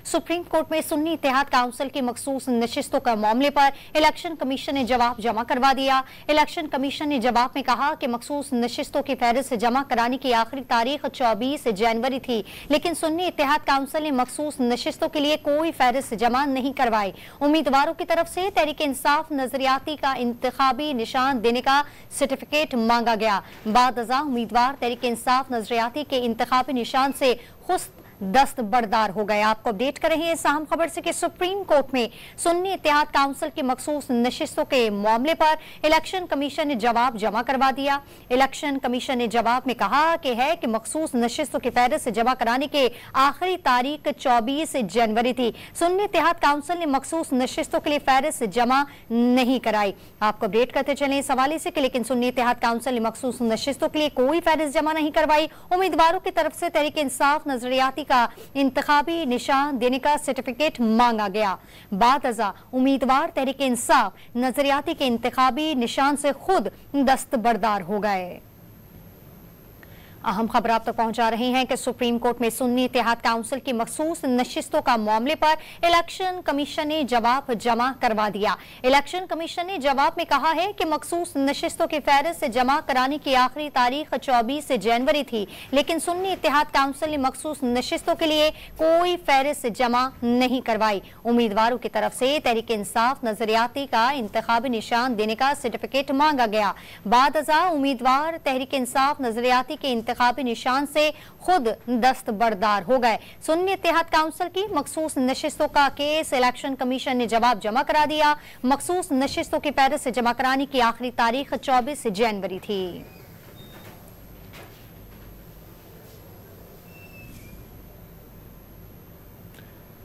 Supreme court में सुन्नी इत्तेहाद council की मखसूस नशिस्तों का मामले पर इलेक्शन कमीशन ने जवाब जमा करवा दिया। इलेक्शन कमीशन ने जवाब में कहा कि मखसूस नशिस्तों की फहरिस्त जमा कराने की आखिरी तारीख 24 जनवरी थी, लेकिन सुन्नी इत्तेहाद काउंसिल ने मखसूस नशिस्तों के लिए कोई फहरिस्त जमा नहीं करवाई। उम्मीदवारों की तरफ से तहरीक इंसाफ नजरियाती का इंतखाबी निशान देने का सर्टिफिकेट मांगा गया। बादअज़ा उम्मीदवार तहरीक इंसाफ नजरियाती के इंतखाबी निशान से खुश दस्तबरदार हो गए। आपको अपडेट कर रहे हैं इस अहम खबर से कि सुप्रीम कोर्ट में सुन्नी इत्तेहाद काउंसिल की मखसूस नशिस्तों के मामले पर इलेक्शन कमीशन ने जवाब जमा करवा दिया। इलेक्शन कमीशन ने जवाब में कहा कि मखसूस नशिस्तों की फहरिस्त जमा कराने के आखिरी तारीख 24 जनवरी थी। सुन्नी इत्तेहाद काउंसिल ने मखसूस नशिस्तों के लिए फहरिस्त जमा नहीं कराई। आपको अपडेट करते चले इस हवाले से कि लेकिन सुन्नी इत्तेहाद काउंसिल ने मखसूस नशिस्तों के लिए कोई फहरिस्त जमा नहीं करवाई। उम्मीदवारों की तरफ से तहरीक इंसाफ नजरियाती का इंतखाबी निशान देने का सर्टिफिकेट मांगा गया। बादअज़ा उम्मीदवार तहरीक इंसाफ नजरियाती के इंतखाबी निशान से खुद दस्तबरदार हो गए। अहम खबर आप तक पहुंचा रहे हैं कि सुप्रीम कोर्ट में सुन्नी इत्तेहाद काउंसिल की मखसूस नशिस्तों का मामले पर इलेक्शन कमीशन ने जवाब जमा करवा दिया। इलेक्शन कमीशन ने जवाब में कहा है कि मखसूस नशिस्तों की फहरिस्त जमा कराने की आखिरी तारीख 24 जनवरी थी, लेकिन सुन्नी इत्तेहाद काउंसिल ने मखसूस नशिस्तों के लिए कोई फहरिस्त जमा नहीं करवाई। उम्मीदवारों की तरफ से तहरीक इंसाफ नजरियाती का इंतखाबी निशान देने का सर्टिफिकेट मांगा गया। बादअज़ा उम्मीदवार तहरीक इंसाफ नजरियाती के इंतखाबी निशान से खुद दस्तबरदार हो गए। सुन्नी इत्तेहाद काउंसिल की मखसूस नशिस्तों का केस इलेक्शन कमीशन ने जवाब जमा करा दिया। मखसूस नशिस्तों की फहरिस्त जमा कराने की आखिरी तारीख 24 जनवरी थी।